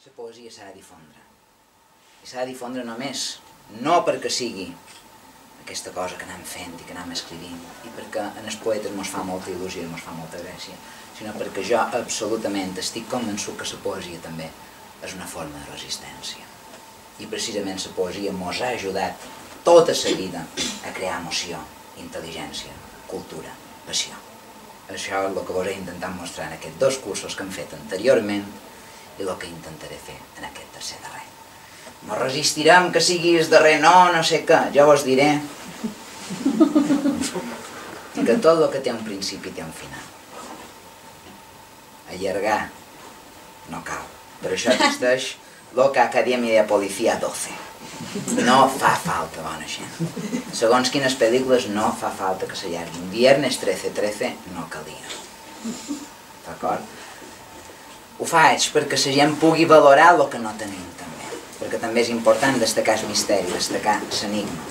la poesia s'ha de difondre. I s'ha de difondre només, no perquè sigui aquesta cosa que anem fent i que anem escrivint, i perquè en els poetes ens fa molta il·lusió i ens fa molta gràcia, sinó perquè jo absolutament estic convençut que la poesia també és una forma de resistència. I precisament la poesia ens ha ajudat tota la vida a crear emoció, intel·ligència, cultura, passió. Això és el que us he intentat mostrar en aquests 2 cursos que hem fet anteriorment i el que intentaré fer en aquest tercer darrer. No resistirem que siguis darrer, no sé què, jo vos diré que tot el que té un principi té un final. Allargar no cal, per això existeix l'Oca Acadèmia de Policia 12. No fa falta, bona gent. Segons quines pel·lícules no fa falta que s'allarguin. Viernes 13-13 no calia. D'acord? Ho faig perquè la gent pugui valorar el que no tenim també. Perquè també és important destacar el misteri, destacar l'enigma.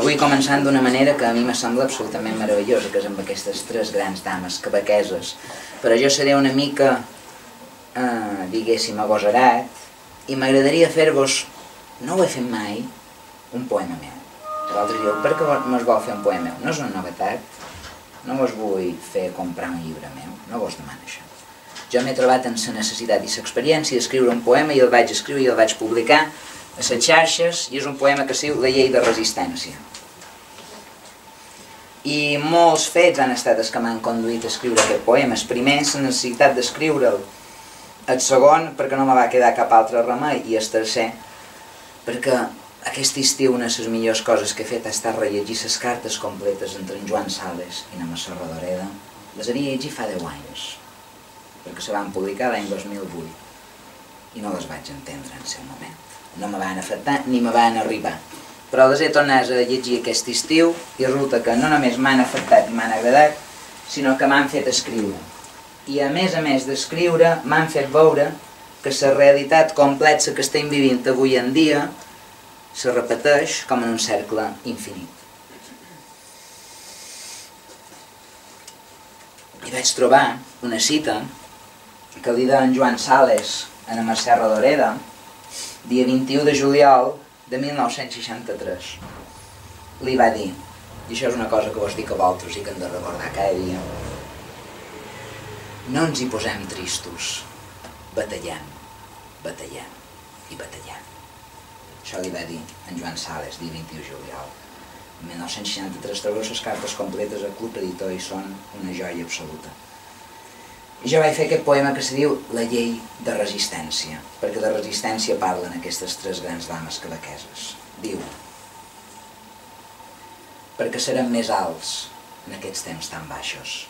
Avui començant d'una manera que a mi me sembla absolutament meravellosa, que és amb aquestes 3 grans dames quebequeses. Però jo seré una mica, diguéssim, agosarat, i m'agradaria fer-vos, no ho he fet mai, un poema meu. Vosaltres dieu, per què mos vol fer un poema meu? No és una novetat, no vos vull fer comprar un llibre meu, no vos demano això. Jo m'he trobat en la necessitat i l'experiència d'escriure un poema i el vaig escriure i el vaig publicar a les xarxes, i és un poema que es diu La llei de resistència. I molts fets han estat els que m'han conduït a escriure aquest poema. El primer, la necessitat d'escriure'l. El segon, perquè no me va quedar cap altre remei. I el tercer, perquè aquest estiu una de les millors coses que he fet ha estat rellegir les cartes completes entre en Joan Sales i na Mercè Rodoreda. Les havia llegit fa 10 anys, perquè se van publicar l'any 2008 i no les vaig entendre en el seu moment. No me van afectar ni me van arribar. Però les he tornat a llegir aquest estiu i resulta que no només m'han afectat i m'han agradat, sinó que m'han fet escriure. I a més d'escriure, m'han fet veure que la realitat complexa que estem vivint avui en dia se repeteix com en un cercle infinit. I vaig trobar una cita que li deia en Joan Sales a na Mercè Rodoreda, dia 21 de juliol de 1963. Li va dir, i això és una cosa que vos dic a vosaltres i que hem de recordar cada dia, no ens hi posem tristos, batallem, batallem i batallem. Això li va dir en Joan Sales, dia 21 de juliol. En 1963 trobeu les cartes completes al Club Editor i són una joia absoluta. I jo vaig fer aquest poema que se diu La llei de resistència, perquè de resistència parlen aquestes 3 grans dames quebequeses. Diu: perquè serem més alts en aquests temps tan baixos.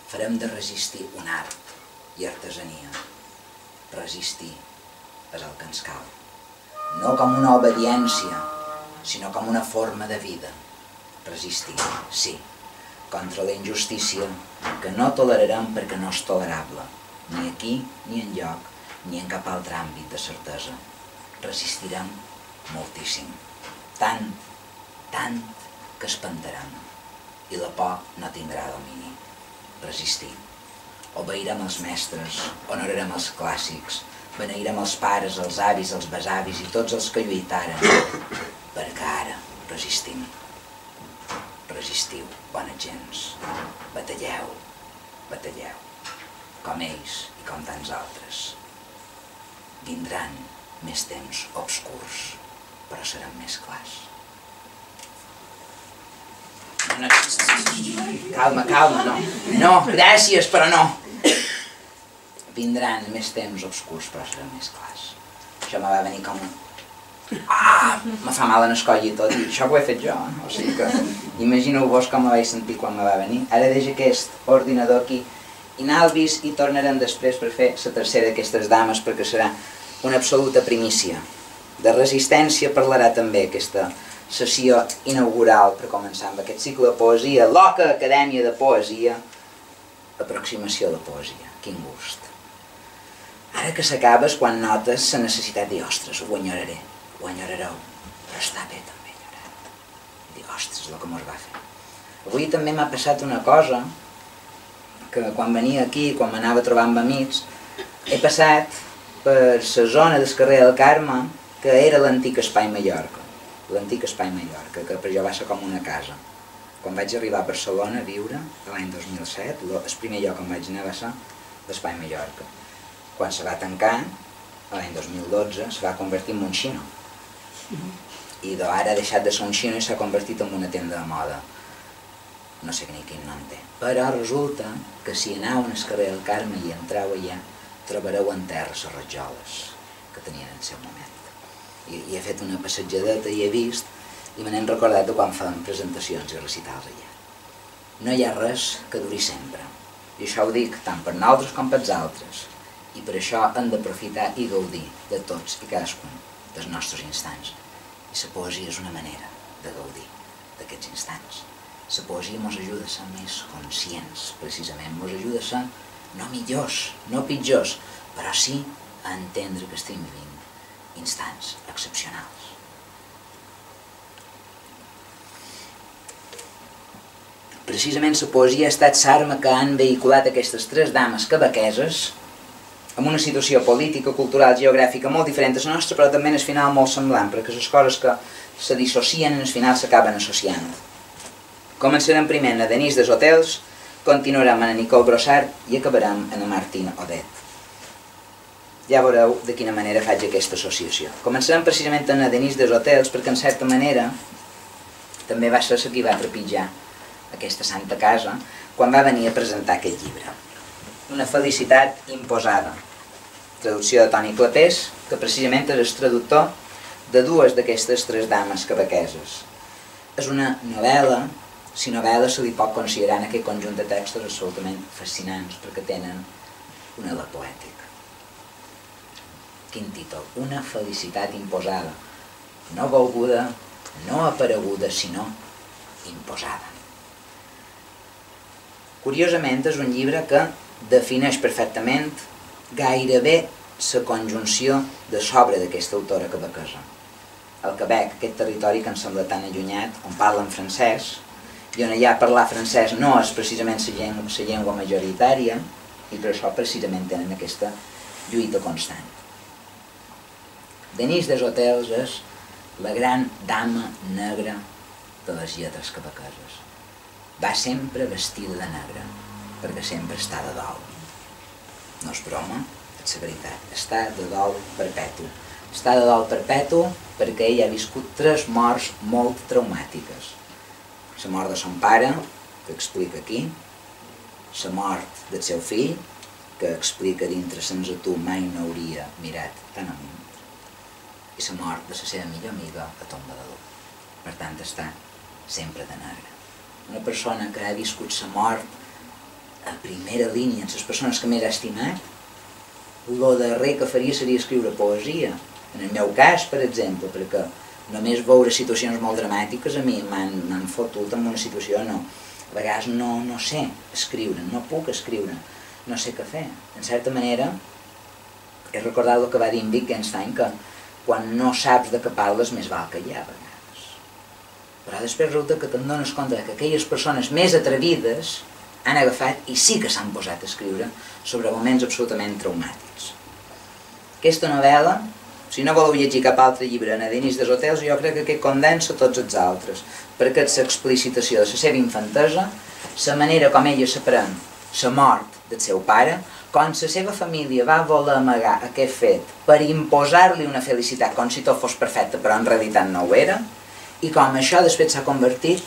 Farem de resistir un art i artesania. Resistir és el que ens cal. No com una obediència, sinó com una forma de vida. Resistir, sí, contra la injustícia que no tolerarem perquè no és tolerable, ni aquí, ni enlloc, ni en cap altre àmbit de certesa. Resistirem moltíssim, tant que espantarem, i la por no tindrà domini. Resistir. Obeirem els mestres, honorarem els clàssics, beneirem els pares, els avis, els besavis i tots els que lluitaren, perquè ara resistim. Resistiu, bones gens, batalleu, batalleu, com ells i com tants altres. Vindran més temps obscurs, però seran més clars. Calma, calma, no. No, gràcies, però no. Vindran més temps obscurs, però seran més clars. Això me va venir com un... me fa mal en el coll i tot, i això ho he fet jo, o sigui que imagineu-vos com me vaig sentir quan me va venir. Ara deixo aquest ordinador aquí i n'alvis i tornarem després per fer la tercera d'aquestes dames, perquè serà una absoluta primícia. De resistència parlarà també aquesta sessió inaugural per començar amb aquest cicle de poesia, l'Oca Acadèmia de Poesia, aproximació de poesia, quin gust. Ara que s'acaba és quan notes la necessitat de dir, ostres, ho enyoraré. Ho enyorareu, però està bé també enyorar. I dic, ostres, el que mos va fer. Avui també m'ha passat una cosa, que quan venia aquí, quan m'anava a trobar amb amics, he passat per la zona del carrer del Carme, que era l'antic Espai Mallorca. L'antic Espai Mallorca, que per jo va ser com una casa. Quan vaig arribar a Barcelona a viure, l'any 2007, el primer lloc on vaig anar va ser l'Espai Mallorca. Quan se va tancar, l'any 2012, se va convertir en un xino. I ara ha deixat de ser un xino i s'ha convertit en una tenda de moda. No sé ni quin nom té. Però resulta que si aneu al carrer del Carme i entreu allà, trobareu en terra les ratjoles que tenien en el seu moment. I he fet una passejadeta i he vist, i me n'hem recordat de quan fem presentacions i recitals allà. No hi ha res que duri sempre. I això ho dic tant per nosaltres com per els altres. I per això hem d'aprofitar i gaudir de tots i cadascun dels nostres instants. I la poesia és una manera de gaudir d'aquests instants. La poesia ens ajuda a ser més conscients, precisament. Ens ajuda a ser no millors, no pitjors, però sí a entendre que estem vivint instants excepcionals. Precisament la poesia ha estat l'arma que han vehiculat aquestes tres dames quebequeses en una situació política, cultural, geogràfica molt diferent a la nostra, però també en el final molt semblant, perquè les coses que se dissocien en el final s'acaben associant. Començarem primer en la Denise des Hotels, continuarem en la Nicole Brossard i acabarem en la Martine Odet. Ja veureu de quina manera faig aquesta associació. Començarem precisament en la Denise des Hotels perquè en certa manera també va ser la qui va trepitjar aquesta santa casa quan va venir a presentar aquest llibre. Una felicitat imposada. Traducció de Toni Clapés, que precisament és el traductor de dues d'aquestes tres dames quebequeses. És una novel·la, si novel·la se li pot considerar en aquest conjunt de textos absolutament fascinants perquè tenen un elat poètic. Quin títol? Una felicitat imposada. No volguda, no apareguda, sinó imposada. Curiosament és un llibre que defineix perfectament gairebé la conjunció de l'obra d'aquesta autora quebequesa. El Quebec, aquest territori que ens sembla tan allunyat, on parlen francès, i on allà parlar francès no és precisament la llengua majoritària, i per això precisament tenen aquesta lluita constant. Denise des Hotels és la gran dama negra de les lletres quebequeses. Va sempre vestida de negre, perquè sempre està de dol. No és broma, és la veritat. Està de dol perpetu. Està de dol perpetu perquè ella ha viscut tres morts molt traumàtiques. La mort de son pare, que explica aquí, la mort del seu fill, que explica dintre sense tu mai no hauria mirat tan amunt, i la mort de la seva millor amiga a tomba de dur. Per tant, està sempre de negre. Una persona que ha viscut la mort a primera línia, en les persones que més ha estimat, el darrer que faria seria escriure poesia. En el meu cas, per exemple, perquè només veure situacions molt dramàtiques a mi m'han fotut en una situació no. A vegades no sé escriure, no puc escriure, no sé què fer. En certa manera, he recordat el que va dir en Wittgenstein, que quan no saps de què parles, més val que hi ha a vegades. Però després resulta que te'n dones compte que aquelles persones més atrevides han agafat i sí que s'han posat a escriure sobre moments absolutament traumàtics. Aquesta novel·la, si no voleu llegir cap altre llibre en Denise des Hotels, jo crec que condensa tots els altres, perquè és l'explicitació de la seva infantesa, la manera com ella s'aprèn la mort del seu pare, com la seva família va voler amagar aquest fet per imposar-li una felicitat com si tot fos perfecte, però en realitat no ho era, i com això després s'ha convertit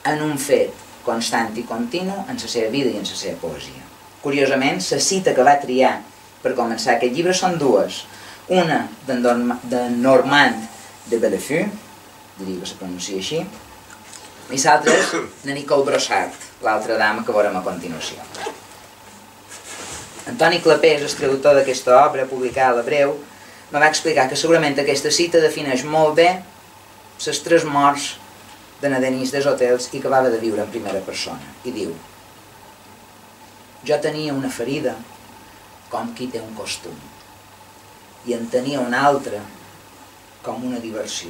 en un fet constant i continu en la seva vida i en la seva poesia. Curiosament, la cita que va triar per començar aquest llibre són dues. Una de Normand de Bellefeu, diria que se pronuncia així, i l'altra és de Nicole Brossard, l'altra dama que veurem a continuació. Antoni Clapés, el traductor d'aquesta obra publicada a l'Hebreu, me va explicar que segurament aquesta cita defineix molt bé les tres morts de Denise des Hotels i que va haver de viure en primera persona. I diu: jo tenia una ferida com qui té un costum, i en tenia una altra com una diversió,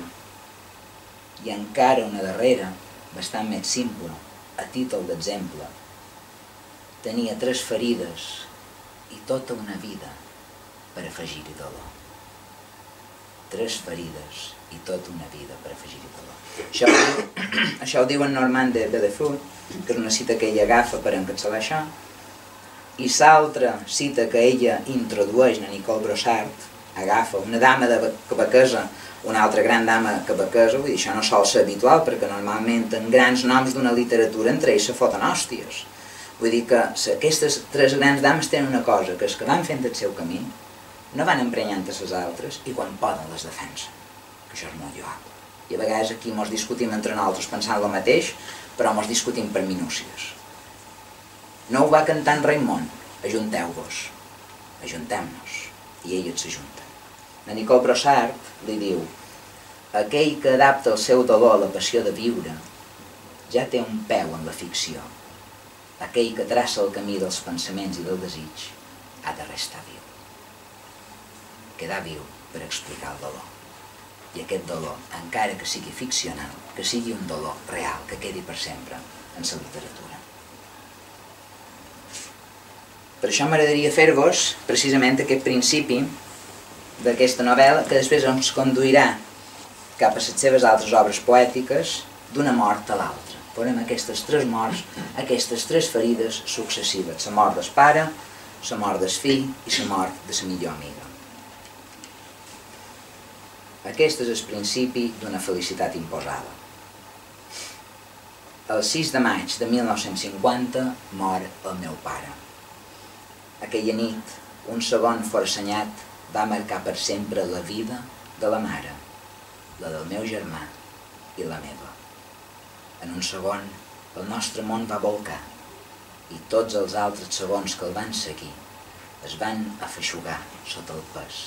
i encara una darrera, bastant més simple, a títol d'exemple. Tenia tres ferides i tota una vida per afegir-hi dolor. 3 ferides i tota una vida per afegir-hi dolor. Això ho diu en Normand de Bellefeu, que és una cita que ella agafa per encapçalar això, i l'altra cita que ella introdueix, la Nicole Brossard, agafa una dama quebequesa, una altra gran dama quebequesa, vull dir, això no sol ser habitual, perquè normalment en grans noms d'una literatura entre ells se foten hòsties. Vull dir que aquestes 3 grans dames tenen una cosa, que és que van fent el seu camí, no van emprenyant a les altres i quan poden les defensen, que això és molt lloable. I a vegades aquí mos discutim entre nosaltres pensant el mateix, però mos discutim per minúcies. No ho va cantant Raimon, ajunteu-vos, ajuntem-nos, i elles s'ajunten. La Nicole Brossard li diu: aquell que adapta el seu dolor a la passió de viure ja té un peu en la ficció. Aquell que traça el camí dels pensaments i del desig ha de restar viu. Quedar viu per explicar el dolor. I aquest dolor, encara que sigui ficcional, que sigui un dolor real, que quedi per sempre en la literatura. Per això m'agradaria fer-vos precisament aquest principi d'aquesta novel·la, que després ens conduirà cap a les seves altres obres poètiques, d'una mort a l'altra. Veurem aquestes 3 morts, aquestes 3 ferides successives: la mort del pare, la mort del fill i la mort de la millor amiga. Aquest és el principi d'una felicitat imposada. El 6 de maig de 1950 mor el meu pare. Aquella nit, un segon forassenyat va marcar per sempre la vida de la mare, la del meu germà i la meva. En un segon, el nostre món va volcar i tots els altres segons que el van seguir es van afeixugar sota el pes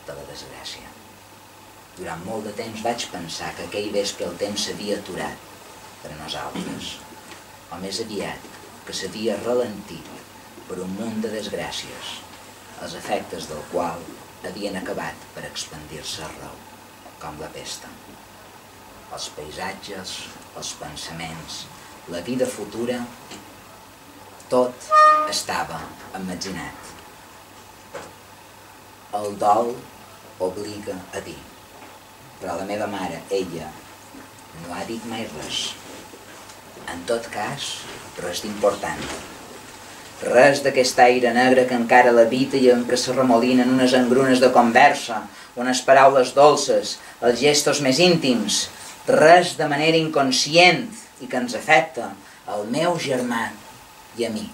de la desgràcia. Durant molt de temps vaig pensar que aquell vespre el temps s'havia aturat per a nosaltres, o més aviat que s'havia ralentit per un munt de desgràcies, els efectes del qual havien acabat per expandir-se arreu, com la pesta. Els paisatges, els pensaments, la vida futura, tot estava emmetzinat. El dol obliga a dir, però la meva mare, ella, no ha dit mai res. En tot cas, res d'important. Res d'aquest aire negre que encara l'habita i en què se remolinen unes engrunes de conversa, unes paraules dolces, els gestos més íntims, res de manera inconscient i que ens afecta al meu germà i a mi.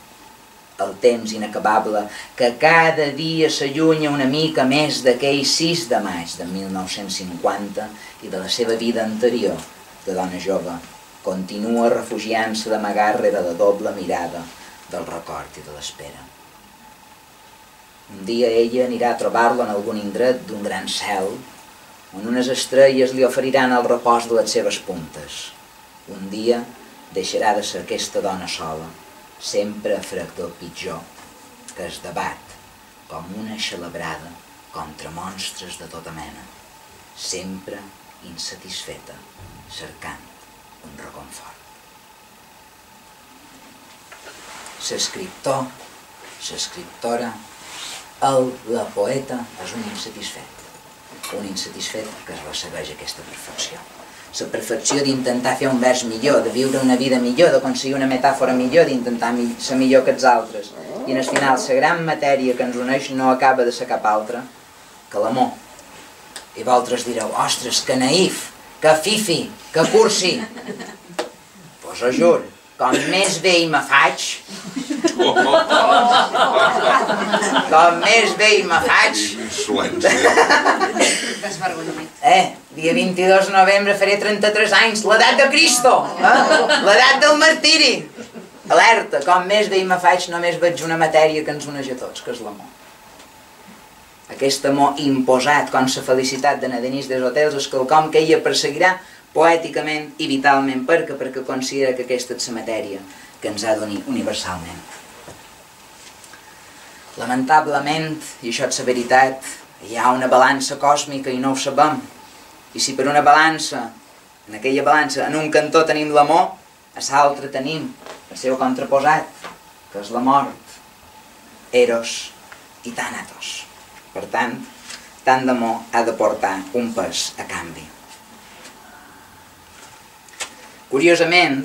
El temps inacabable que cada dia s'allunya una mica més d'aquell 6 de maig de 1950 i de la seva vida anterior de dona jove, continua refugiant-se d'amagar rere la doble mirada del record i de l'espera. Un dia ella anirà a trobar-lo en algun indret d'un gran cel, on unes estrelles li oferiran el repòs de les seves puntes. Un dia deixarà de ser aquesta dona sola, sempre a frec del pitjor, que es debat com una xalabrada contra monstres de tota mena, sempre insatisfeta, cercant un reconfort. L'escriptor, l'escriptora, la poeta és un insatisfet que es ressegueix aquesta perfecció. La perfecció d'intentar fer un vers millor, de viure una vida millor, d'aconseguir una metàfora millor, d'intentar ser millor que els altres. I al final, la gran matèria que ens uneix no acaba de ser cap altra que l'amor. I vosaltres direu, ostres, que naïf, que fifi, que cursi. Pues ho juro, com més vell me faig, dia 22 de novembre faré 33 anys, l'edat de Cristo, l'edat del martiri. Alerta, com més vell me faig, només veig una matèria que ens uneix a tots, que és l'amor. Aquest amor imposat com la felicitat de na Denise Deshotells és quelcom que ella perseguirà poèticament i vitalment perquè considera que aquesta és la matèria que ens ha d'unir universalment. Lamentablement, i això és la veritat, hi ha una balança còsmica i no ho sabem. I si per una balança, en aquella balança, en un cantó tenim l'amor, a l'altre tenim el seu contraposat, que és la mort, Eros i Thanatos. Per tant, tant d'amor ha de portar un pes a canvi. Curiosament,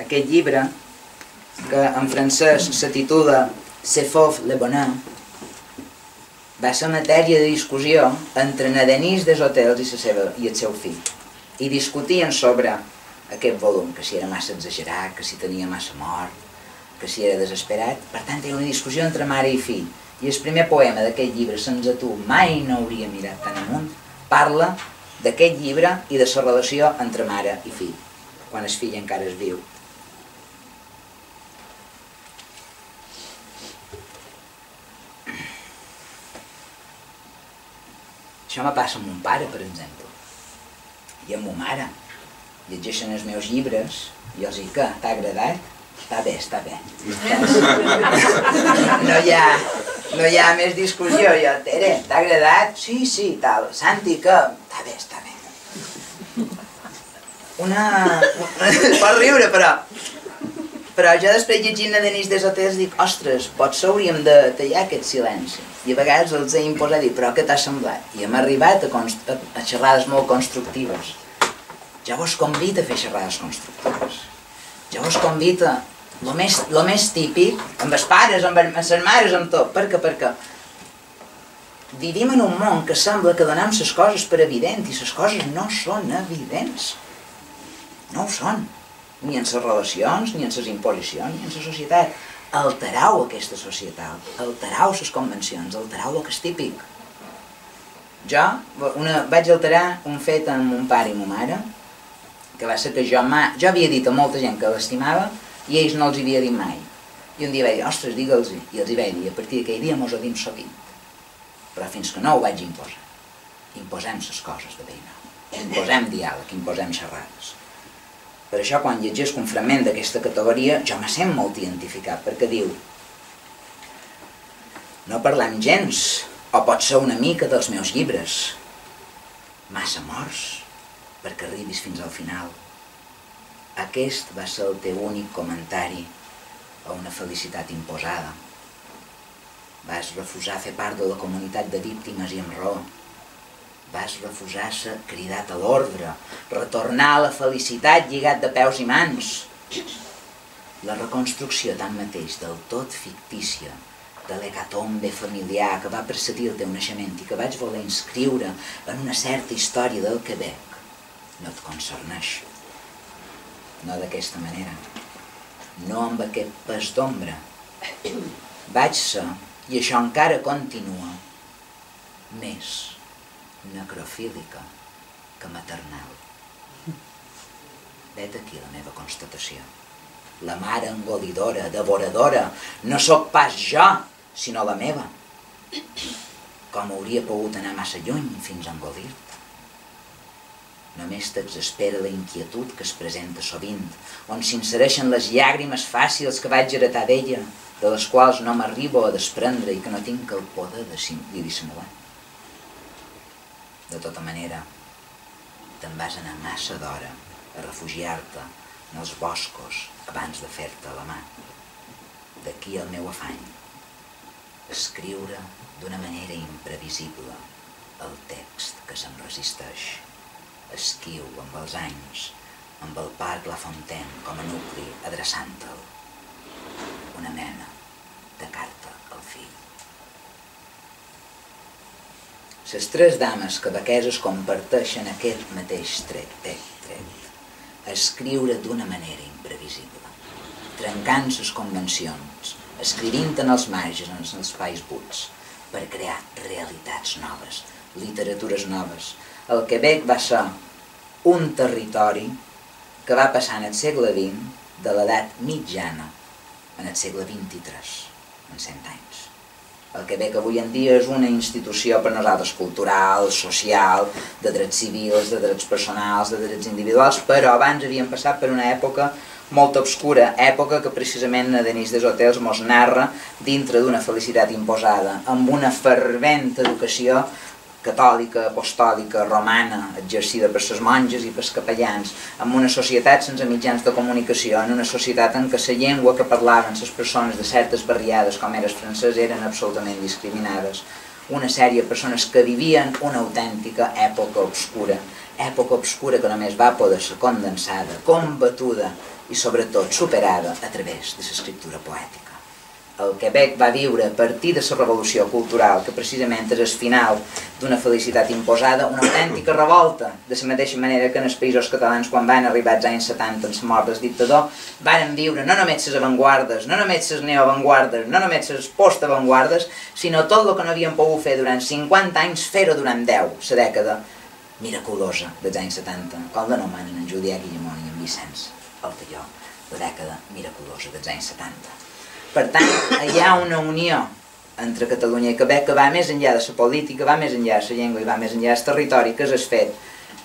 aquest llibre, que en francès s'intitula C'est fauve le bonheur, va ser matèria de discussió entre na Denise Desautels i el seu fill. I discutien sobre aquest volum, que si era massa exagerat, que si tenia massa mort, que si era desesperat. Per tant, hi ha una discussió entre mare i fill. I el primer poema d'aquest llibre, Sense tu mai no hauria mirat tan amunt, parla d'aquest llibre i de la relació entre mare i fill, quan el fill encara és viu. Això me passa amb mon pare, per exemple, i amb ma mare. Llegeixen els meus llibres i els dic, què, t'ha agradat? Està bé, està bé. No hi ha més discussió. Jo, Tere, t'ha agradat? Sí, sí, tal. Santi, què? Està bé, està bé. Pots riure, però jo després llegint a Denise Desautels dic, ostres, potser hauríem de tallar aquest silenci. I a vegades els he imposat dir, però què t'ha semblat? I hem arribat a xerrades molt constructives. Jo vos convido a fer xerrades constructives. Jo vos convido a lo més típic, amb els pares, amb les mares, amb tot. Per què? Perquè vivim en un món que sembla que donem les coses per evidents i les coses no són evidents. No ho són. Ni en les relacions, ni en les imposicions, ni en la societat. Alterau aquesta societat, alterau les convencions, alterau el que és típic. Jo vaig alterar un fet amb mon pare i ma mare, que va ser que jo havia dit a molta gent que l'estimava i ells no els havia dit mai. I un dia vaig dir, ostres, digue'ls-hi. I els hi vaig dir, a partir d'aquell dia mos ho dim sovint. Però fins que no ho vaig imposar. Imposem les coses de veïna. Imposem diàleg, imposem xerrades. Per això, quan llegeixo un fragment d'aquesta categoria, jo me sent molt identificat, perquè diu no parlem gens, o pot ser una mica dels meus llibres. Massa morts perquè arribis fins al final. Aquest va ser el teu únic comentari a una felicitat imposada. Vas refusar fer part de la comunitat de víctimes i amb raó. Vas refusar ser cridat a l'ordre, retornar a la felicitat lligat de peus i mans. La reconstrucció tanmateix del tot fictícia de l'hecatombe familiar que va precedir el teu naixement i que vaig voler inscriure en una certa història del Quebec no et concerneix. No d'aquesta manera. No amb aquest pes d'ombra. Vaig ser, i això encara continua, més necrofílica que maternal. Vet aquí la meva constatació. La mare engolidora, devoradora, no sóc pas jo, sinó la meva. Com hauria pogut anar massa lluny fins a engolir-te? Només t'exaspera la inquietud que es presenta sovint, on s'insereixen les llàgrimes fàcils que vaig heretar d'ella, de les quals no m'arribo a desprendre i que no tinc el poder de dissimular. De tota manera, te'n vas anar massa d'hora a refugiar-te en els boscos abans de fer-te a la mà. D'aquí el meu afany, escriure d'una manera imprevisible el text que se'm resisteix. Esquiu amb els anys, amb el parc La Fontaine com a nucli adreçant-te'l. Una mena de carta al fill. Les tres dames quebequeses comparteixen aquest mateix tret. Escriure d'una manera imprevisible, trencant les convencions, escrivint en els marges, en els espais buits, per crear realitats noves, literatures noves. El Quebec va ser un territori que va passar en el segle XX de l'edat mitjana en el segle XXIII, en 100 anys. El Quebec avui en dia és una institució per nosaltres cultural, social, de drets civils, de drets personals, de drets individuals, però abans havíem passat per una època molt obscura, època que precisament a Denise Desautels mos narra dintre d'una felicitat imposada, amb una fervent educació catòlica, apostòlica, romana, exercida per les monges i pels capellans, en una societat sense mitjans de comunicació, en una societat en què la llengua que parlaven les persones de certes barriades, com era el francès, eren absolutament discriminades. Una sèrie de persones que vivien una autèntica època obscura que només va poder ser condensada, combatuda i sobretot superada a través de l'escriptura poètica. El Quebec va viure a partir de la revolució cultural, que precisament és el final d'una felicitat imposada, una autèntica revolta, de la mateixa manera que en els països catalans, quan van arribar als anys 70 en la mort del dictador, varen viure no només les avantguardes, no només les neoavantguardes, no només les postavantguardes, sinó tot el que no havien pogut fer durant 50 anys, fer-ho durant 10, la dècada miraculosa dels anys 70, com l'anomenen en Julià Guillamón i en Vicenç Altaió, la dècada miraculosa dels anys 70. Per tant, hi ha una unió entre Catalunya i Quebec que va més enllà de la política, va més enllà de la llengua i va més enllà del territori, que és el fet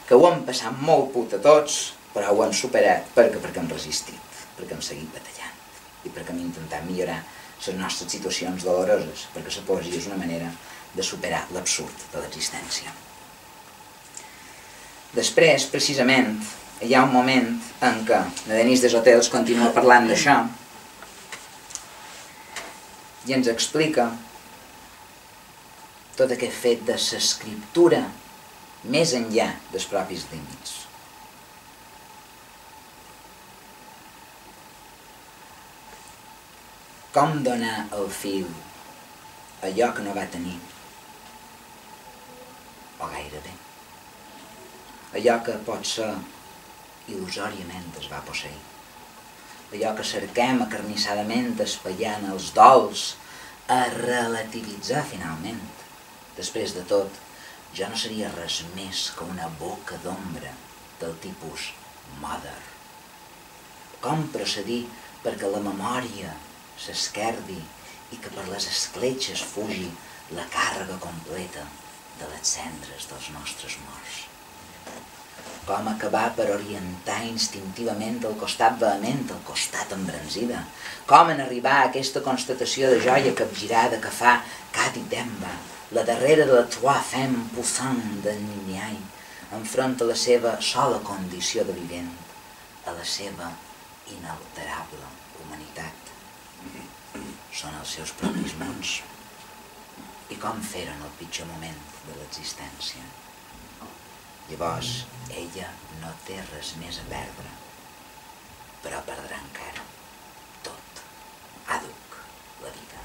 que ho hem passat molt puta tots, però ho hem superat perquè hem resistit, perquè hem seguit batallant i perquè hem intentat millorar les nostres situacions doloroses, perquè la poesia és una manera de superar l'absurd de l'existència. Després, precisament, hi ha un moment en què la Denise Deshotells continua parlant d'això i ens explica tot aquest fet de l'escriptura més enllà dels propis límits. Com donar al fill allò que no va tenir, o gairebé, allò que pot ser il·lusòriament es va posseir, allò que cerquem acarnissadament espaiant els dols, a relativitzar finalment. Després de tot, jo no seria res més que una boca d'ombra del tipus mother. Com procedir perquè la memòria s'esquerdi i que per les escletxes fugi la càrrega completa de les cendres dels nostres morts? Com acabar per orientar instintivament el costat vehement, el costat embranzida? Com en arribar a aquesta constatació de joia capgirada que fa Cadi Demba, la darrera de la trois femmes puissantes de Ninyai, enfront a la seva sola condició de vivent, a la seva inalterable humanitat? Són els seus propis mons. I com fer-ho en el pitjor moment de l'existència? Llavors, ella no té res més a perdre, però perdrà encara tot. Àduc, la vida.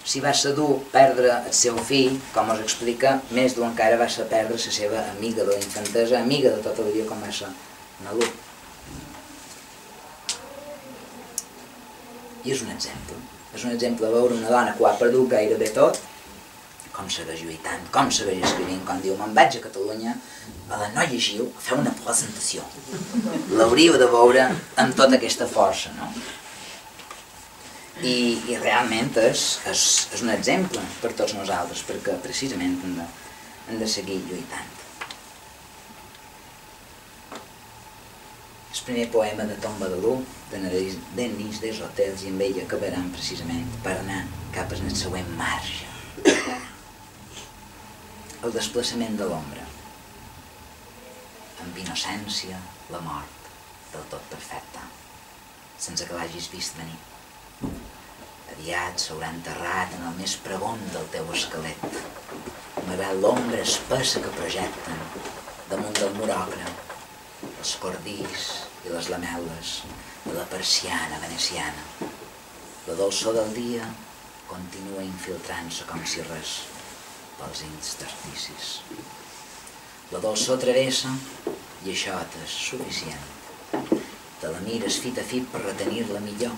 Si va ser dur perdre el seu fill, com us explica, més dur encara va ser perdre la seva amiga de la infantesa, amiga de tota la vida com va ser Nalú. I és un exemple de veure una dona que ho ha perdut gairebé tot, com segueix lluitant, com segueix escrivint, com diu, me'n vaig a Catalunya, a la Noia Gil, a fer una presentació. L'hauríeu de veure amb tota aquesta força, no? I realment és un exemple per tots nosaltres, perquè precisament hem de seguir lluitant. El primer poema de Tombadalú, de Denise Deshotells, i amb ella acabaran precisament per anar cap al següent marge. El desplaçament de l'ombra, amb innocència, la mort del tot perfecta, sense que l'hagis vist venir. Aviat s'haurà enterrat en el més pregon del teu esquelet, malgrat l'ombra espessa que projecten damunt del mur ocre, els cordills i les lamel·les de la persiana veneciana. La dolçor del dia continua infiltrant-se com si res pels intersticis. La dolçor travessa i això t'és suficient. Te la mires fit a fit per retenir-la millor.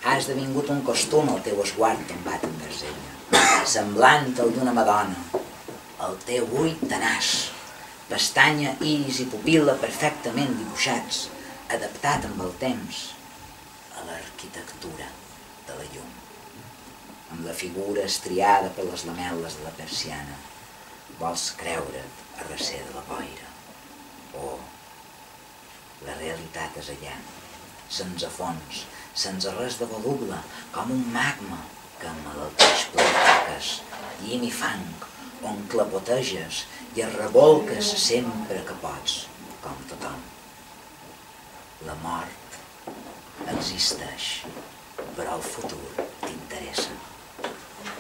Ha esdevingut un costum el teu esguard tombat envers ella, semblant al d'una madona. El teu ull tenaç, pestanya, iris i pupil·la perfectament dibuixats, adaptat amb el temps a l'arquitectura de la llum, amb la figura estriada per les lamel·les de la persiana. Vols creure't a recer de la boira. Oh, la realitat és allà, sense fons, sense res de voluble, com un magma, que emmalalteix plaques, llim i fang, on clapoteges i es rebolques sempre que pots, com tothom. La mort existeix, però el futur t'interessa.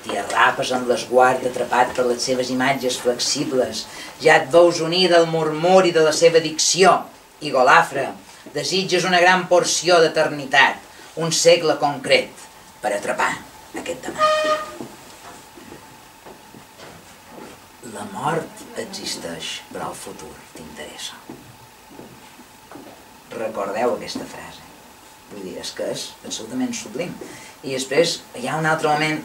T'hi arrapes amb l'esguard atrapat per les seves imatges flexibles, ja et veus unida al murmuri de la seva dicció, i golafre, desitges una gran porció d'eternitat, un segle concret, per atrapar aquest demà. La mort existeix, però el futur t'interessa. Recordeu aquesta frase. Vull dir, és que és absolutament sublim. I després hi ha un altre moment,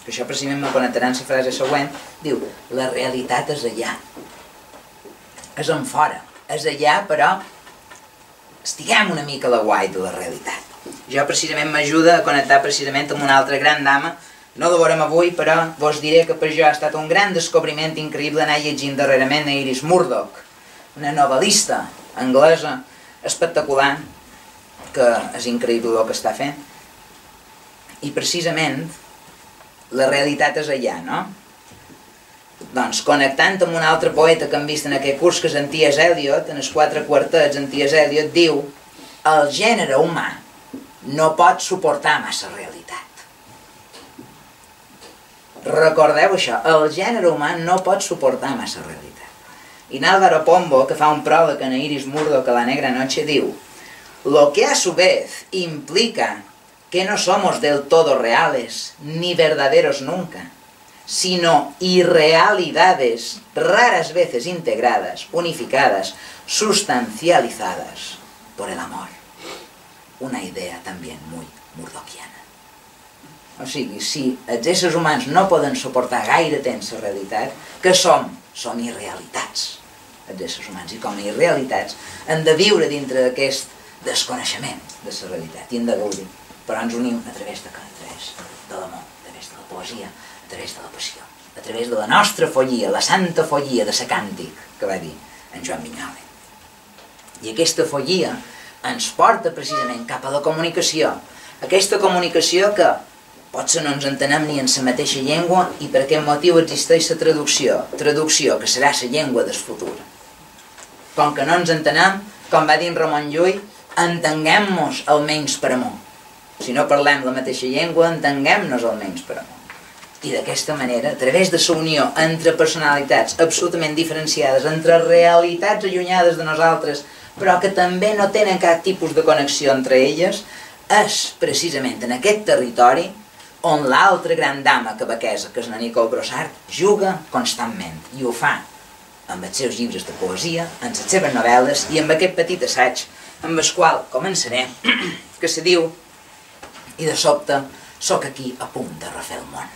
que això precisament me connectarà en la frase següent, diu, la realitat és allà. És en fora. És allà, però estiguem una mica a la guai de la realitat. Jo precisament m'ajuda a connectar precisament amb una altra gran dama. No la veurem avui, però vos diré que per jo ha estat un gran descobriment increïble anar llegint darrerament a Iris Murdoch, una novel·lista anglesa espectacular, que és increïble el que està fent. I precisament la realitat és allà, no? Doncs connectant amb un altre poeta que hem vist en aquest curs, que és en T.S. Eliot, en els 4 quartets, en T.S. Eliot diu: el gènere humà no pot suportar massa realitat. Recordeu això, el gènere humà no pot suportar massa realitat. I Álvaro Pombo, que fa un pròleg en Iris Murdoch a La Negra Noche, diu: lo que a su vez implica que no somos del todo reales, ni verdaderos nunca, sino irrealidades raras veces integradas, unificadas, sustancializadas por el amor. Una idea también muy murdochiana. O sigui, si els éssers humans no poden suportar gaire temps la realitat, què som? Som irrealitats, els éssers humans. I com a irrealitats hem de viure dintre d'aquest desconeixement de la realitat i hem de gaudir. Però ens unim a través de què? A través de l'amor, a través de la poesia, a través de la passió, a través de la nostra follia, la santa follia de la càntic, que va dir en Joan Vinyola. I aquesta follia ens porta precisament cap a la comunicació. Aquesta comunicació que potser no ens entenem ni en la mateixa llengua i per aquest motiu existeix la traducció que serà la llengua del futur. Com que no ens entenem, com va dir en Ramon Llull, entenguem-nos almenys per amor. Si no parlem la mateixa llengua, entenguem-nos almenys per amor. I d'aquesta manera, a través de la unió entre personalitats absolutament diferenciades, entre realitats allunyades de nosaltres, però que també no tenen cap tipus de connexió entre elles, és precisament en aquest territori on l'altra gran dama quebequesa, que és la Nicole Brossard, juga constantment, i ho fa amb els seus llibres de poesia, amb les seves novel·les i amb aquest petit assaig amb el qual començaré, que se diu I de sobte soc aquí a punt de refer el món.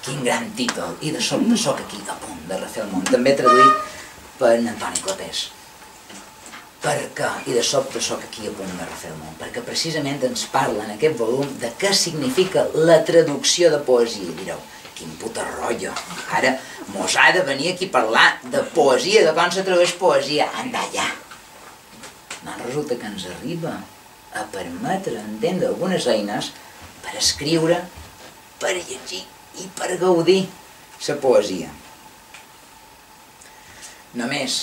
Quin gran títol, I de sobte soc aquí a punt de refer el món. També traduït per Antoni Clapés. Perquè I de sobte soc aquí a punt de refer el món. Perquè precisament ens parla en aquest volum de què significa la traducció de poesia. I direu, quin puta rotllo. Ara mos ha de venir aquí a parlar de poesia, de com se tradueix poesia. Anda allà. Doncs resulta que ens arriba a permetre entendre algunes eines per escriure, per llegir i per gaudir la poesia. Només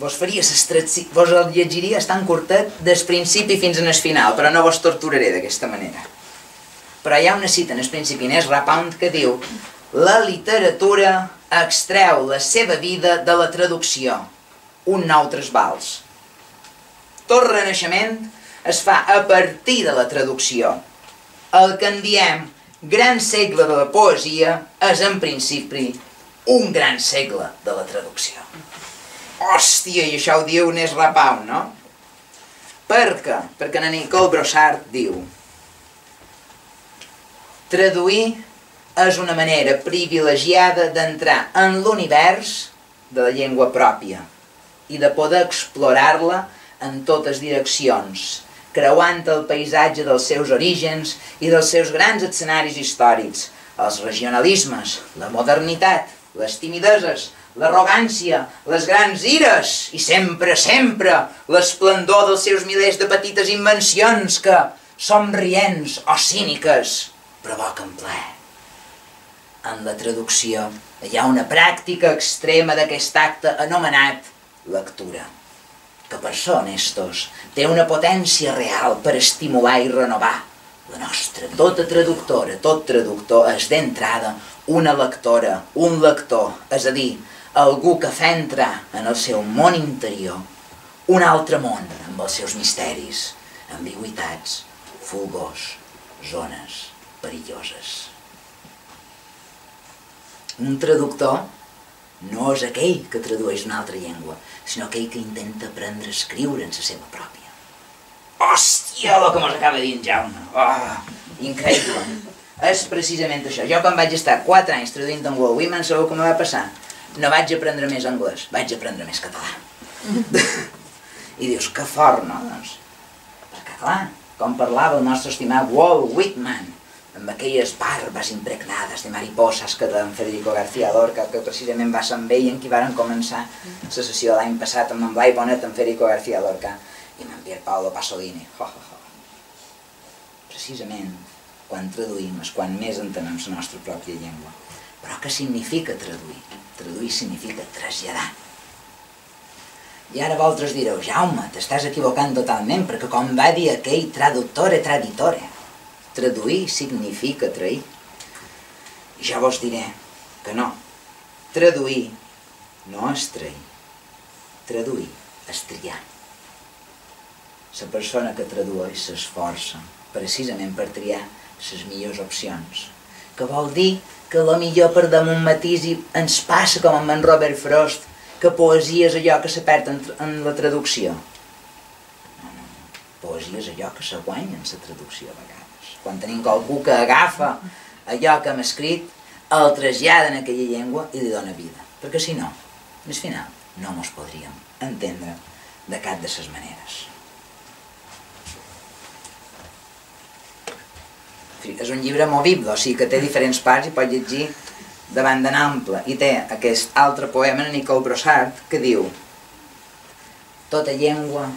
vos el llegiria tan curtet des principi fins al final, però no vos torturaré d'aquesta manera. Però hi ha una cita en el principi d'Ezra Pound que diu: la literatura extreu la seva vida de la traducció, un nou trasbals. Tot renaixement es fa a partir de la traducció. El que en diem gran segle de la poesia és en principi un gran segle de la traducció. Hòstia, i això ho diu Ezra Pound, no? Per què? Perquè la Nicole Brossard diu: traduir és una manera privilegiada d'entrar en l'univers de la llengua pròpia i de poder explorar-la en totes direccions, creuant el paisatge dels seus orígens i dels seus grans escenaris històrics, els regionalismes, la modernitat, les timideses, l'arrogància, les grans ires i sempre, sempre, l'esplendor dels seus milers de petites invencions que, somrients o cíniques, provoquen plaer. En la traducció hi ha una pràctica extrema d'aquest acte anomenat lectura, que per ser honestos té una potència real per estimular i renovar la nostra. Tota traductora, tot traductor és d'entrada una lectora, un lector, és a dir, algú que fa entrar en el seu món interior un altre món amb els seus misteris, ambigüitats, fulgors, zones perilloses. Un traductor no és aquell que tradueix una altra llengua, sinó aquell que intenta aprendre a escriure en la seva pròpia. Hòstia, el que mos acaba dient Jaume! Oh, increïble! És precisament això. Jo quan vaig estar 4 anys traduint en World Women, sabeu com va passar? No vaig aprendre més anglès, vaig aprendre més català. I dius, que fort, no? Doncs, perquè clar, com parlava el nostre estimat Walt Whitman, amb aquelles barbes impregnades de mariposas que d'en Federico García Lorca, que precisament va ser amb ell en qui varen començar la sessió l'any passat amb en Blai Bonet, en Federico García Lorca i amb en Pierpaolo Pasolini. Precisament, quan traduïm és quan més entenem la nostra pròpia llengua. Però què significa traduir? Traduir significa traslladar. I ara vosaltres direu, Jaume, t'estàs equivocant totalment, perquè com va dir aquell traductore, traduir significa trair. I jo vos diré que no. Traduir no és trair. Traduir és triar. La persona que tradueix s'esforça precisament per triar les millors opcions. Que vol dir que potser per damunt matís ens passa com amb en Robert Frost, que poesia és allò que se perd en la traducció. No. Poesia és allò que se guanya en la traducció a vegades. Quan tenim qualcú que agafa allò que hem escrit, el trasllada en aquella llengua i li dona vida. Perquè si no, al final, no mos podríem entendre de cap de les maneres. És un llibre movible, o sigui que té diferents parts i pot llegir de banda ampla. I té aquest altre poema de Nicole Brossard que diu: tota llengua,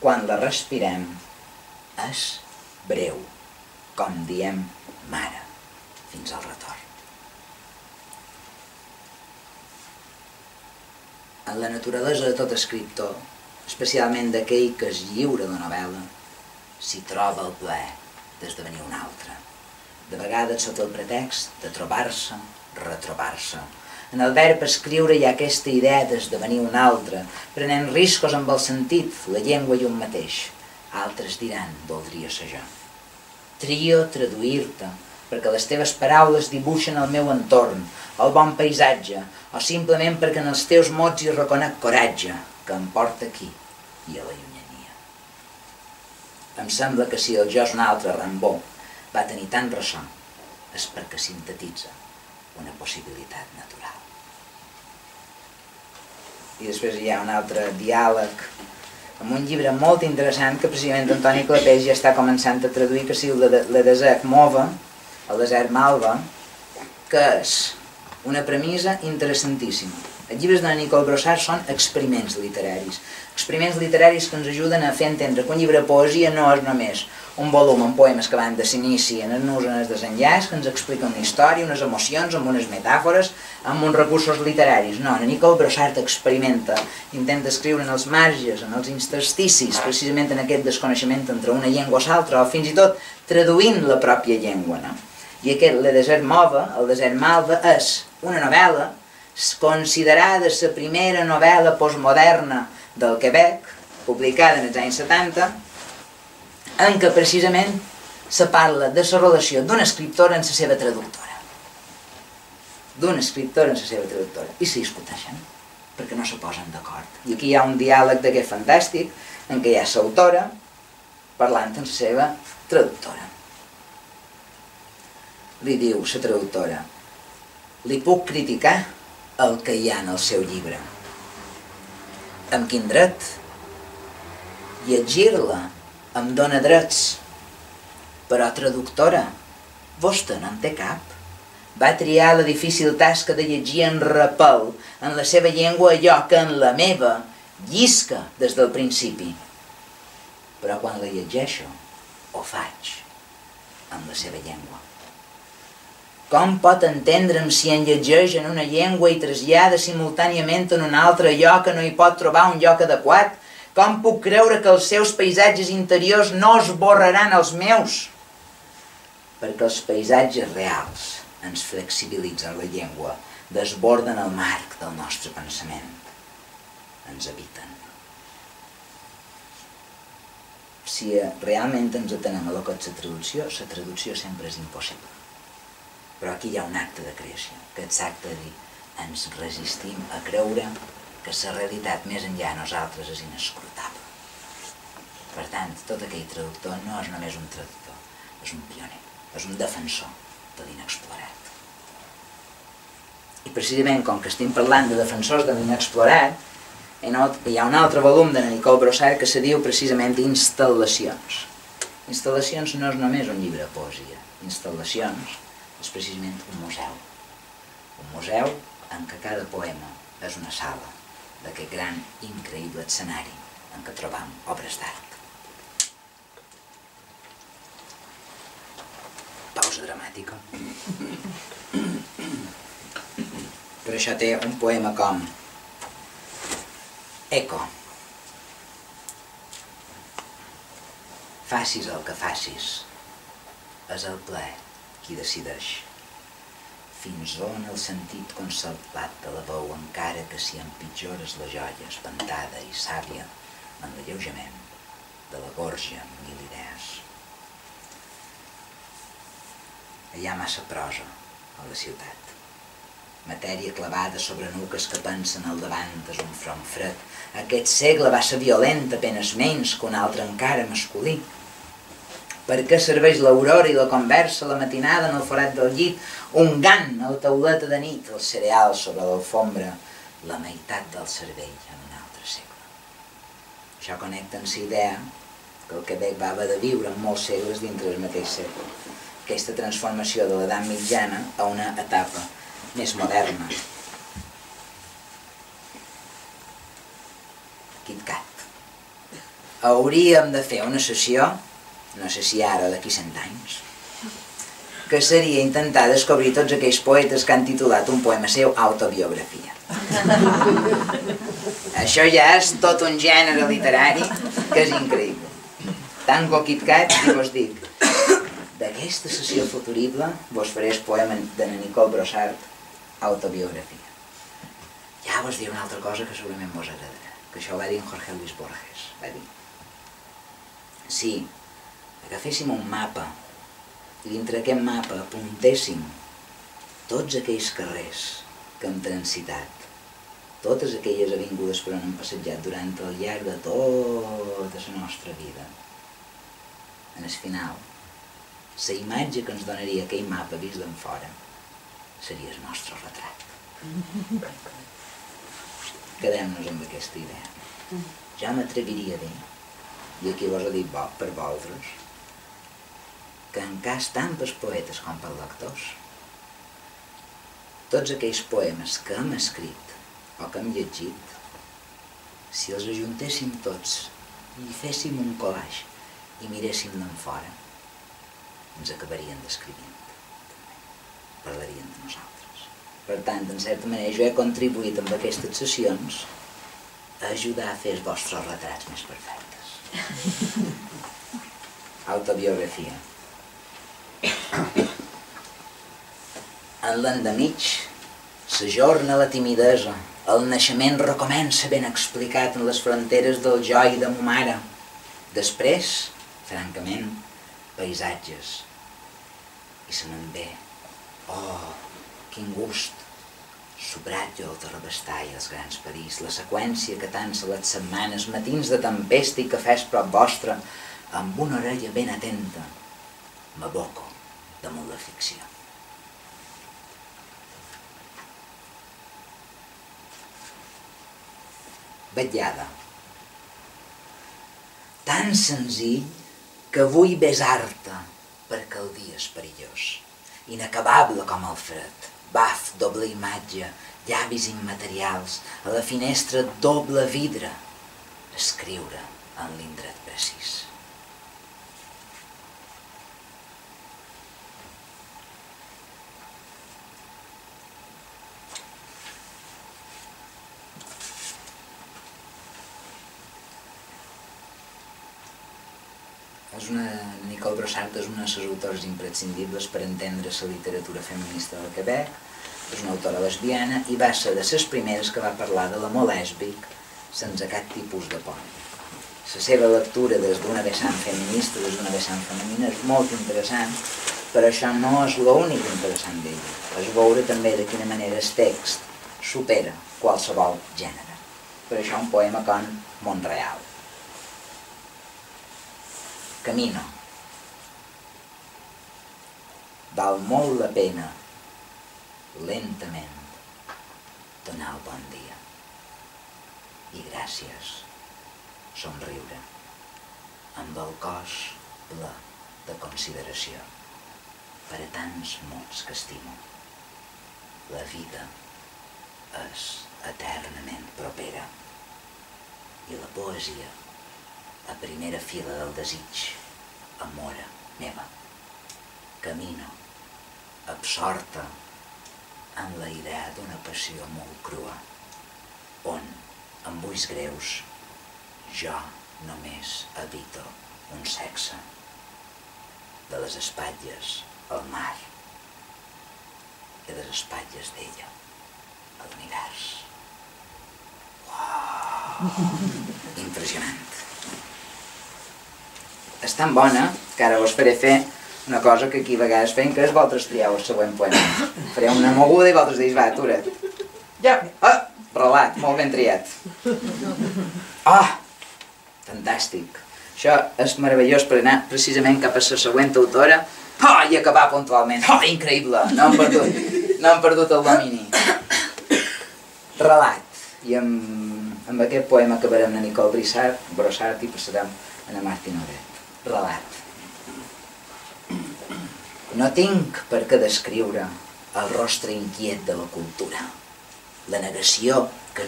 quan la respirem, és breu, com diem mare, fins al retorn. En la naturalesa de tot escriptor, especialment d'aquell que és lliure de novel·la, s'hi troba el plaer d'esdevenir un altre, de vegades sota el pretext de trobar-se, retrobar-se. En el verb escriure hi ha aquesta idea d'esdevenir un altre, prenent riscos amb el sentit, la llengua i un mateix. Altres diran, voldria ser jo. Trio traduir-te, perquè les teves paraules dibuixen el meu entorn, el bon paisatge, o simplement perquè en els teus mots hi reconec coratge, que em porta aquí i a la llunyania. Em sembla que si el jo és un altre, Rimbaud va tenir tant ressò, és perquè sintetitza una possibilitat natural. I després hi ha un altre diàleg amb un llibre molt interessant que precisament Antoni Clapés ja està començant a traduir, que es diu Le désert mauve, el desert malva, que és una premissa interessantíssima. Els llibres de Nicole Brossard són experiments literaris. Experiments literaris que ens ajuden a fer entendre que un llibre de poesia no és només un volum amb poemes que van de l'inici en el nus en el desenllaç, que ens expliquen una història, unes emocions, amb unes metàfores, amb uns recursos literaris. No, Nicole Brossard experimenta, intenta escriure en els marges, en els intersticis, precisament en aquest desconeixement entre una llengua i l'altra, o fins i tot traduint la pròpia llengua. I aquest Le désert mauve, el desert malva, és una novel·la considerada la primera novel·la postmoderna del Quebec, publicada en els anys 70, en què precisament se parla de la relació d'un escriptor amb la seva traductora. D'un escriptor amb la seva traductora. I se discuteixen, perquè no se posen d'acord. I aquí hi ha un diàleg d'aquest fantàstic, en què hi ha l'autora parlant amb la seva traductora. Li diu la traductora: li puc criticar el que hi ha en el seu llibre. Amb quin dret? Llegir-la em dóna drets. Però, traductora, vostè no en té cap. Va triar la difícil tasca de llegir en repel, en la seva llengua, allò que en la meva llisca des del principi. Però quan la llegeixo, ho faig. en la seva llengua. Com pot entendre'm si en llegeix en una llengua i trasllada simultàniament en una altra allò que no hi pot trobar un lloc adequat? Com puc creure que els seus paisatges interiors no esborraran els meus? Perquè els paisatges reals ens flexibilitzen la llengua, desborden el marc del nostre pensament, ens habiten. Si realment ens atenem a lo que és la traducció sempre és impossible. Però aquí hi ha un acte de creació, que aquest acte de dir, ens resistim a creure que la realitat més enllà de nosaltres és inescrutable. Per tant, tot aquell traductor no és només un traductor, és un pioner, és un defensor de l'inexplorat. I precisament com que estem parlant de defensors de l'inexplorat, hi ha un altre volum de Nicole Brossard que se diu precisament Instal·lacions. Instal·lacions no és només un llibre de poesia, Instal·lacions és precisament un museu. Un museu en què cada poema és una sala d'aquest gran, increïble escenari en què trobam obres d'art. Pausa dramàtica. Per això té un poema com Eco. Facis el que facis, és el plaer qui decideix. Fins on el sentit conservat de la veu, encara que si empitjores la joia espantada i sàvia en l'alleujament de la gorja amb mil idees. Hi ha massa prosa a la ciutat. Matèria clavada sobre nuques que pensen al davant és un front fred. Aquest segle va ser violent apenes menys que un altre encara masculí. Per què serveix l'aurora i la conversa la matinada en el forat del llit, un gant al tauleta de nit, el cereal sobre l'alfombra, la meitat del cervell en un altre segle. Això connecta amb la idea que el Quebec va haver de viure en molts segles dintre del mateix segle. Aquesta transformació de l'edat mitjana a una etapa més moderna. KitKat. Hauríem de fer una sessió, no sé si ara o d'aquí 100 anys, que seria intentar descobrir tots aquells poetes que han titulat un poema seu autobiografia. Això ja és tot un gènere literari que és increïble. Tanco KitKat i vos dic, d'aquesta sessió futurible vos faré el poema de Nicole Brossard, autobiografia. Ja vos diré una altra cosa que segurament vos agradarà, que això ho va dir en Jorge Luis Borges. Va dir, si agaféssim un mapa i dintre d'aquest mapa apuntéssim tots aquells carrers que hem transitat, totes aquelles avingudes per on hem passejat durant el llarg de tota la nostra vida, en el final, la imatge que ens donaria aquell mapa vist d'en fora seria el nostre retrat. Quedem-nos amb aquesta idea. Ja m'atreviria a dir, i aquí vos ho dic per vosaltres, que en cas tant pels poetes com pels lectors, tots aquells poemes que hem escrit o que hem llegit, si els ajuntéssim tots i féssim un collage i miréssim d'en fora, ens acabarien descrivint. Parlarien de nosaltres. Per tant, en certa manera, jo he contribuït amb aquestes sessions a ajudar a fer els vostres retrats més perfectes. Autobiografia. En l'endemig s'ajorna la timidesa, el naixement recomença ben explicat en les fronteres del jo i de ma mare. Després, francament, paisatges. I se me'n ve, oh, quin gust, subratlla el terrabastall i els grans perills, la seqüència que tansa les setmanes, matins de tempesta i cafès prop vostre, amb una orella ben atenta, m'aboco damunt la ficció. Vetllada. Tan senzill que vull besar-te perquè el dia és perillós. Inacabable com el fred, baf, doble imatge, llavis immaterials, a la finestra doble vidre, escriure en l'indret precís. Nicole Brossard és una de les autores imprescindibles per entendre la literatura feminista del Quebec. És una autora lesbiana i va ser de les primeres que va parlar de l'amor lèsbic sense cap tipus de por. La seva lectura des d'una vessant feminista, des d'una vessant femenina, és molt interessant, però això no és l'únic interessant d'ella. És veure també de quina manera el text supera qualsevol gènere. Per això un poema com Montreal. Camino. Val molt la pena, lentament, donar el bon dia. I gràcies, somriure, amb el cos ple de consideració per a tants mots que estimo. La vida és eternament propera i la poesia a primera fila del desig, amora meva. Camino, absorta en la idea d'una passió molt crua, on, amb ulls greus, jo només habito un sexe. De les espatlles al mar i de les espatlles d'ella a l'univers. Uau! Impressionant. És tan bona que ara us faré fer una cosa que aquí a vegades fem, que és vosaltres trieu el següent poema. Faré una moguda i vosaltres diguis, va, atura't. Ja! Ah! Relat, molt ben triat. Ah! Fantàstic. Això és meravellós per anar precisament cap a la següent autora. Oh, i acabar puntualment. Oh, increïble! No hem perdut el domini. Relat. I amb aquest poema acabarem de Nicole Brossard i passarem a la Martine Aubret. Relat. No tinc per què descriure el rostre inquiet de la cultura. La negació que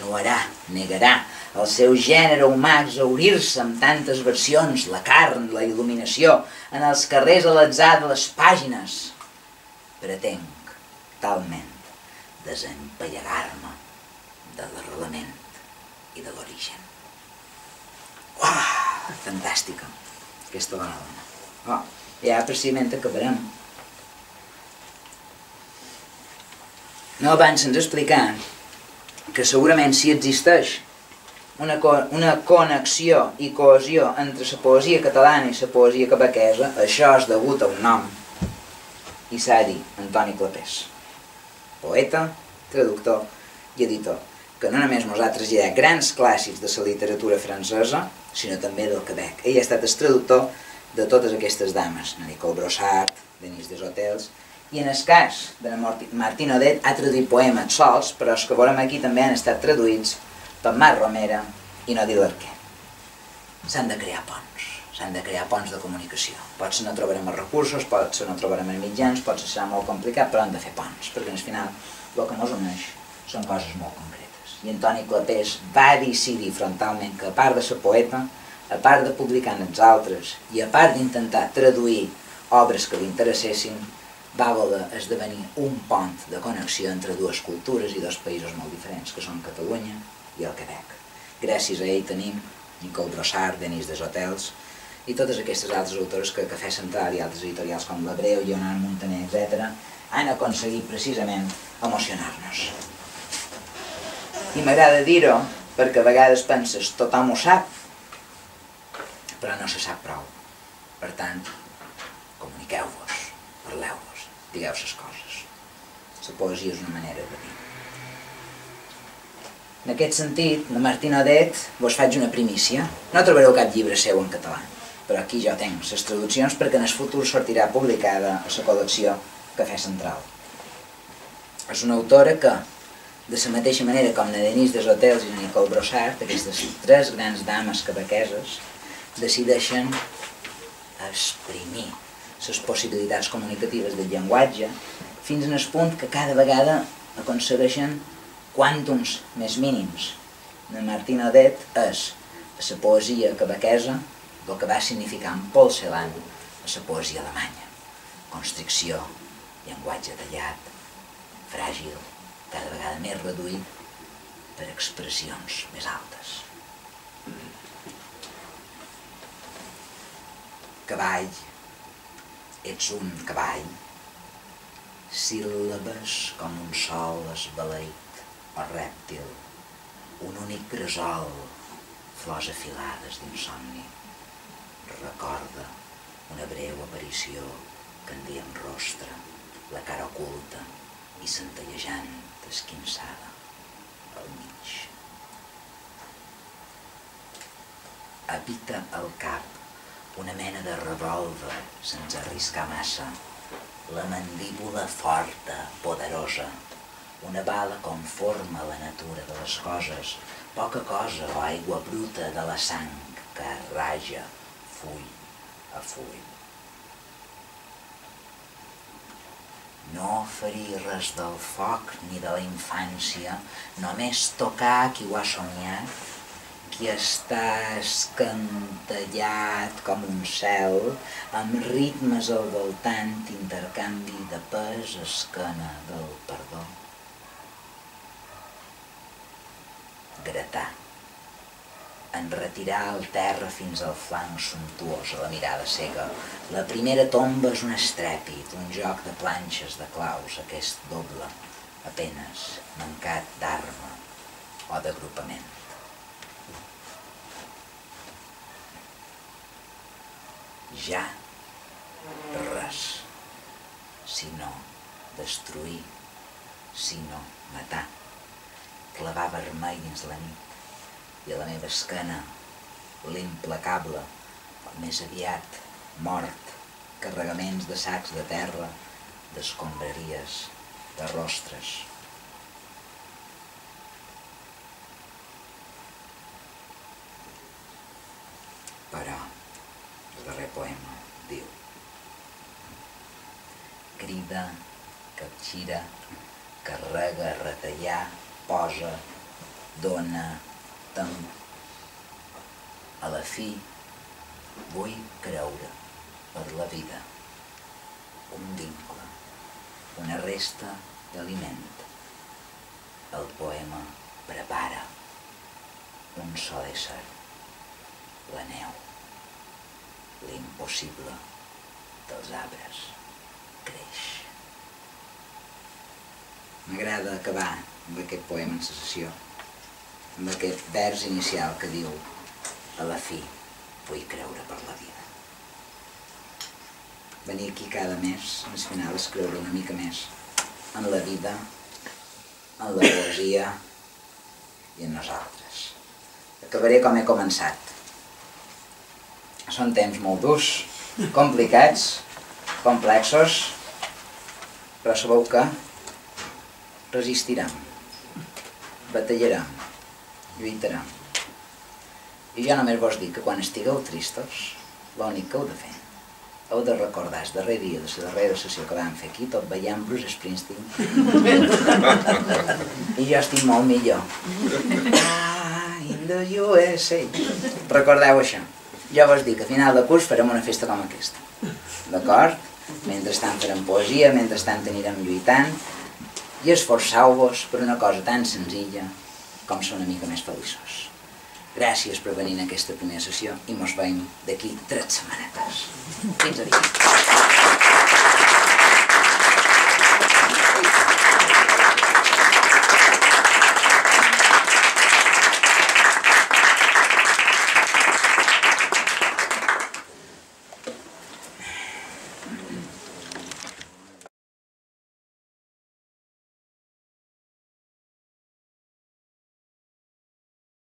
negarà el seu gènere humà a exhaurir-se amb tantes versions, la carn, la il·luminació, en els carrers a l'atzar de les pàgines. Pretenc, talment, desempallegar-me de l'arrelament i de l'origen. Uah! Fantàstica, aquesta dona. Oh, ja precisament acabarem. No abans ens explicar que segurament si existeix una connexió i cohesió entre la poesia catalana i la poesia quebequesa, això és degut a un nom, i s'ha dit Antoni Clapés, poeta, traductor i editor, que no només ens ha traslladat grans clàssics de la literatura francesa, sinó també del Quebec. Ell ha estat el traductor de totes aquestes dames, Nicole Brossard, Denise Deshotels, i en el cas de la Martine Aubret ha traduït poemes sols, però els que veurem aquí també han estat traduïts per Marc Romera i Nodí Larquer. S'han de crear ponts de comunicació. Potser no trobarem els recursos, potser no trobarem els mitjans, potser serà molt complicat, però hem de fer ponts, perquè al final el que ens uneix són coses molt concretes. I Antoni Clapés va decidir frontalment que a part de ser poeta, a part de publicar en els altres i a part d'intentar traduir obres que li interessessin, va voler esdevenir un pont de connexió entre dues cultures i dos països molt diferents, que són Catalunya i el Quebec. Gràcies a ell tenim Nicole Brossard, Denise Deshotels i totes aquestes altres autores que Cafè Central i altres editorials com l'Abreu, Lleonard Montaner, etc. han aconseguit precisament emocionar-nos. I m'agrada dir-ho perquè a vegades penses tothom ho sap, però no se sap prou. Per tant, comuniqueu-vos, parleu-vos, digueu les coses. La poesia és una manera de dir. En aquest sentit, la Martine Aubret vos faig una primícia. No trobareu cap llibre seu en català, però aquí jo tenc les traduccions perquè en el futur sortirà publicada a la col·lecció Cafè Central. És una autora que, de la mateixa manera com la Denise Deshotels i la Nicole Brossard, aquestes tres grans dames quebequeses, decideixen exprimir les possibilitats comunicatives del llenguatge fins al punt que cada vegada aconsegueixen quàntums més mínims. La Martine Aubret és a la poesia quebequesa el que va significar en Paul Celan a la poesia alemanya. Constricció, llenguatge tallat, fràgil, cada vegada més reduït per expressions més altes. Cavall, ets un cavall. Síl·labes com un sol esbaleït o rèptil, un únic gresol, flors afilades d'insomni. Recorda una breu aparició que en diem rostre, la cara oculta i centellejant, esquinçada al mig. Habita al cap una mena de revòlver sense arriscar massa, la mandíbula forta, poderosa, una bala conforme a la natura de les coses, poca cosa o aigua bruta de la sang que raja full a full. No ferir res del foc ni de la infància, només tocar qui ho ha somiat, qui està escantellat com un cel, amb ritmes al voltant, intercanvi de pes, esquena del perdó. Gratar. Enretirar el terra fins al flanc sumptuós a la mirada cega. La primera tomba és un estrèpit, un joc de planxes de claus, aquest doble, apenes mancat d'arma o d'agrupament. Ja res, sinó destruir, sinó matar, clavar vermell dins la nit, i a la meva esquena l'implacable, o més aviat mort, carregaments de sacs de terra, d'escombraries, de rostres. Però el darrer poema diu: crida, capgira, carrega, retallar, posa, dona, a la fi vull creure per la vida un vincle, una resta d'aliment. El poema prepara un sol ésser, la neu, l'impossible dels arbres creix. M'agrada acabar amb aquest poema en la sessió, amb aquest vers inicial que diu: a la fi vull creure per la vida. Venir aquí cada mes, al final, és creure una mica més en la vida, en la poesia i en nosaltres. Acabaré com he començat. Són temps molt durs, complicats, complexos, però sabeu que resistirem, batallarem, lluitarem. I jo només vos dic que quan estigueu tristos, l'únic que heu de fer, heu de recordar el darrer dia de la darrera sessió que vam fer aquí, tot veient Bruce Springsteen. I jo estic molt millor. In the USA. Recordeu això. Jo vos dic que a final de curs farem una festa com aquesta. D'acord? Mentrestant farem poesia, mentrestant anirem lluitant, i esforçau-vos per una cosa tan senzilla com ser una mica més feliços. Gràcies per venir en aquesta primera sessió i mos veiem d'aquí 3 setmanetes. Fins aviat.